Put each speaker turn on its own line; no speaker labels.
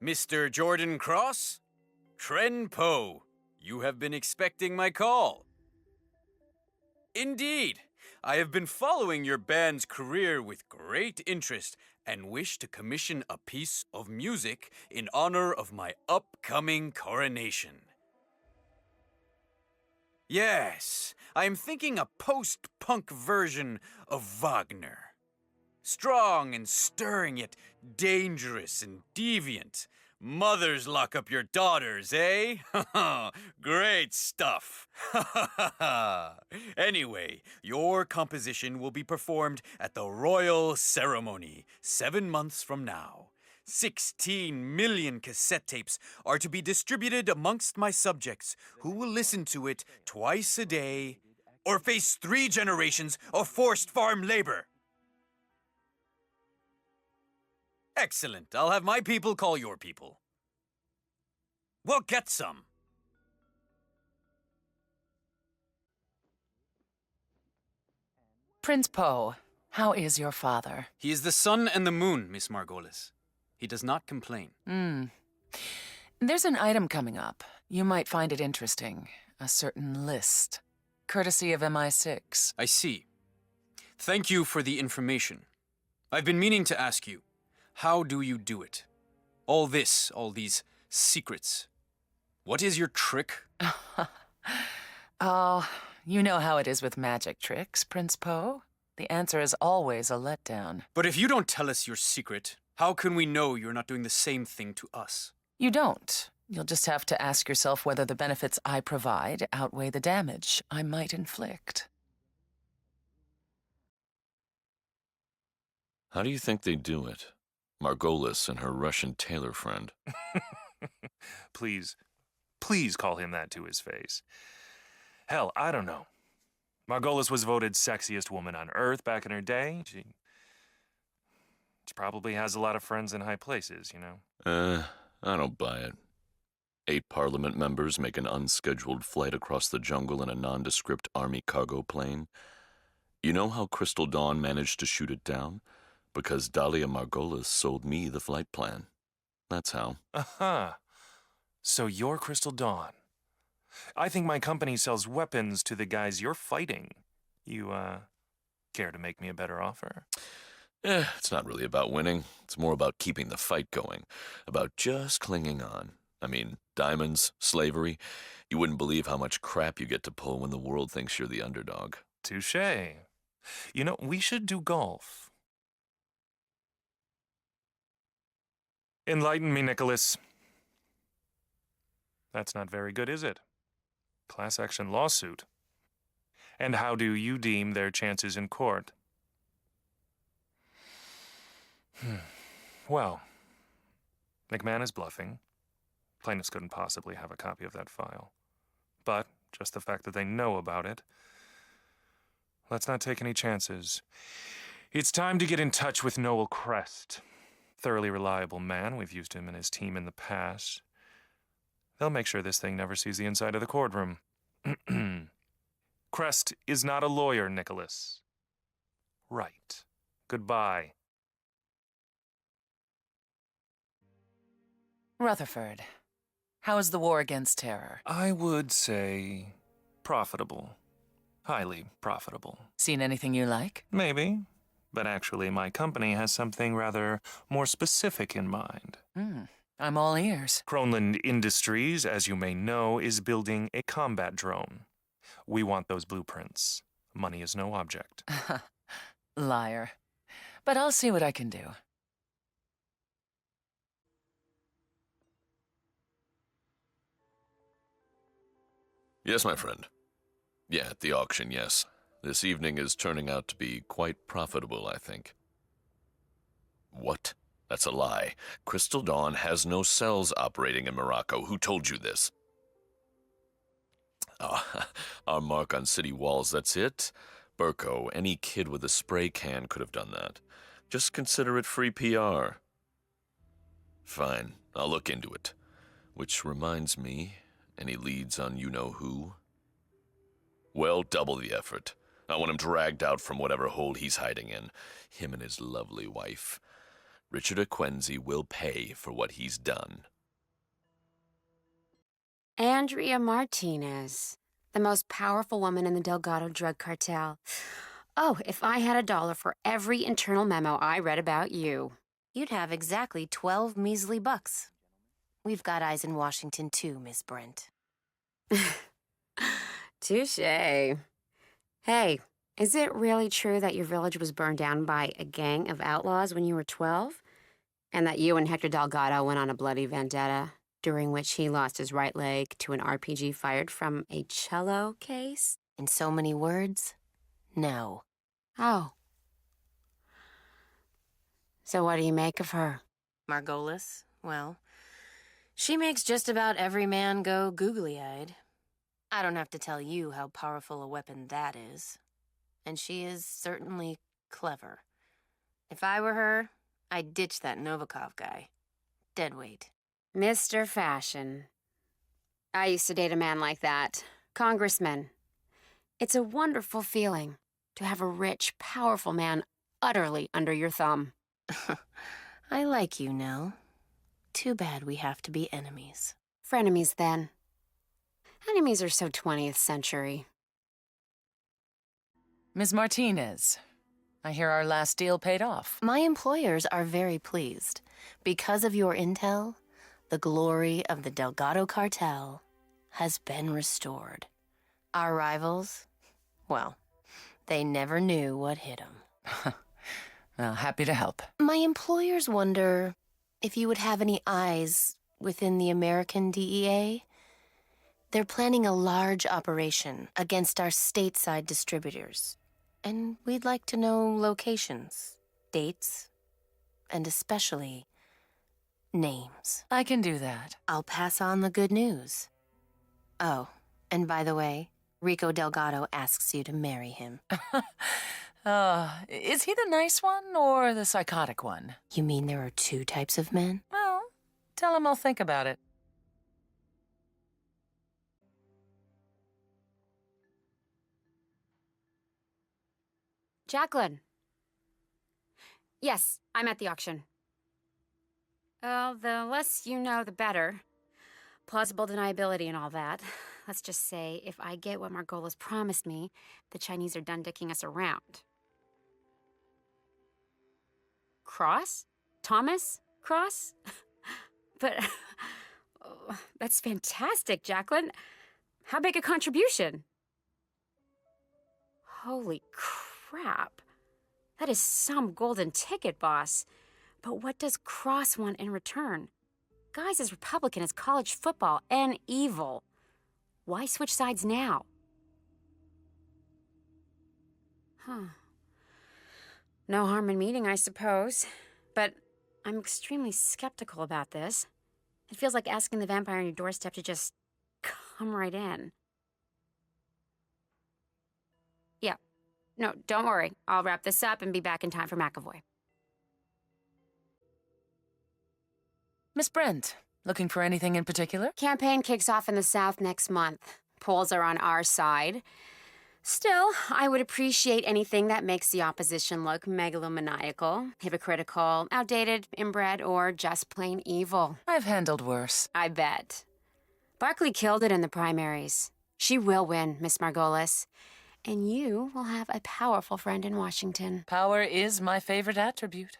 Mr. Jordan Cross? Tren Po, you have been expecting my call. Indeed, I have been following your band's career with great interest and wish to commission a piece of music in honor of my upcoming coronation. Yes, I am thinking a post-punk version of Wagner. Strong and stirring, yet dangerous and deviant. Mothers lock up your daughters, eh? Great stuff. Anyway, your composition will be performed at the royal ceremony 7 months from now. 16 million cassette tapes are to be distributed amongst my subjects, who will listen to it twice a day or face 3 generations of forced farm labor. Excellent. I'll have my people call your people. We'll get some.
Prince Po, how is your father?
He is the sun and the moon, Miss Margolis. He does not complain.
There's an item coming up. You might find it interesting. A certain list. Courtesy of MI6.
I see. Thank you for the information. I've been meaning to ask you, how do you do it? All these secrets. What is your trick?
Oh, you know how it is with magic tricks, Prince Po. The answer is always a letdown.
But if you don't tell us your secret, how can we know you're not doing the same thing to us?
You don't. You'll just have to ask yourself whether the benefits I provide outweigh the damage I might inflict.
How do you think they do it? Margolis and her Russian tailor friend.
Please call him that to his face. Hell, I don't know. Margolis was voted sexiest woman on Earth back in her day. She probably has a lot of friends in high places, you know?
I don't buy it. 8 parliament members make an unscheduled flight across the jungle in a nondescript army cargo plane. You know how Crystal Dawn managed to shoot it down? Because Dahlia Margolis sold me the flight plan. That's how.
Aha. So you're Crystal Dawn. I think my company sells weapons to the guys you're fighting. You, care to make me a better offer?
It's not really about winning. It's more about keeping the fight going. About just clinging on. I mean, diamonds, slavery. You wouldn't believe how much crap you get to pull when the world thinks you're the underdog.
Touché. You know, we should do golf. Enlighten me, Nicholas. That's not very good, is it? Class action lawsuit. And how do you deem their chances in court? Well, McMahon is bluffing. Plaintiffs couldn't possibly have a copy of that file. But just the fact that they know about it. Let's not take any chances. It's time to get in touch with Noel Crest. Thoroughly reliable man. We've used him and his team in the past. They'll make sure this thing never sees the inside of the courtroom. Crest is not a lawyer, Nicholas. Right. Goodbye.
Rutherford, how is the war against terror?
I would say profitable. Highly profitable.
Seen anything you like?
Maybe. But actually, my company has something rather more specific in mind.
I'm all ears.
Kronland Industries, as you may know, is building a combat drone. We want those blueprints. Money is no object.
Liar. But I'll see what I can do.
Yes, my friend. Yeah, at the auction, yes. This evening is turning out to be quite profitable, I think. What? That's a lie. Crystal Dawn has no cells operating in Morocco. Who told you this? Our mark on city walls, that's it. Burko, any kid with a spray can could have done that. Just consider it free PR. Fine, I'll look into it. Which reminds me, any leads on you-know-who? Well, double the effort. I want him dragged out from whatever hole he's hiding in. Him and his lovely wife. Richard Aquenzi will pay for what he's done.
Andrea Martinez, the most powerful woman in the Delgado drug cartel. Oh, if I had $1 for every internal memo I read about you.
You'd have exactly 12 measly bucks. We've got eyes in Washington, too, Miss Brent.
Touché. Hey, is it really true that your village was burned down by a gang of outlaws when you were 12? And that you and Hector Delgado went on a bloody vendetta, during which he lost his right leg to an RPG fired from a cello case?
In so many words, no.
Oh. So what do you make of her?
Margolis, well, she makes just about every man go googly-eyed. I don't have to tell you how powerful a weapon that is. And she is certainly clever. If I were her, I'd ditch that Novikov guy. Dead weight.
Mr. Fashion. I used to date a man like that. Congressman. It's a wonderful feeling to have a rich, powerful man utterly under your thumb.
I like you, Nell. Too bad we have to be enemies.
Frenemies, then. Enemies are so 20th century.
Ms. Martinez, I hear our last deal paid off.
My employers are very pleased. Because of your intel, the glory of the Delgado cartel has been restored. Our rivals, well, they never knew what hit them.
Well, happy to help.
My employers wonder if you would have any eyes within the American DEA. They're planning a large operation against our stateside distributors. And we'd like to know locations, dates, and especially names.
I can do that.
I'll pass on the good news. Oh, and by the way, Rico Delgado asks you to marry him.
Is he the nice one or the psychotic one?
You mean there are two types of men?
Well, tell him I'll think about it.
Jacqueline. Yes, I'm at the auction. Well, the less you know, the better. Plausible deniability and all that. Let's just say, if I get what Margolis promised me, the Chinese are done dicking us around. Cross? Thomas Cross? But oh, that's fantastic, Jacqueline. How big a contribution? Holy crap. That is some golden ticket, boss. But what does Cross want in return? Guy's as Republican as college football and evil. Why switch sides now? Huh. No harm in meeting, I suppose. But I'm extremely skeptical about this. It feels like asking the vampire on your doorstep to just come right in. Yeah. No, don't worry. I'll wrap this up and be back in time for McAvoy.
Miss Brent, looking for anything in particular?
Campaign kicks off in the South next month. Polls are on our side. Still, I would appreciate anything that makes the opposition look megalomaniacal, hypocritical, outdated, inbred, or just plain evil.
I've handled worse.
I bet. Barkley killed it in the primaries. She will win, Miss Margolis. And you will have a powerful friend in Washington.
Power is my favorite attribute.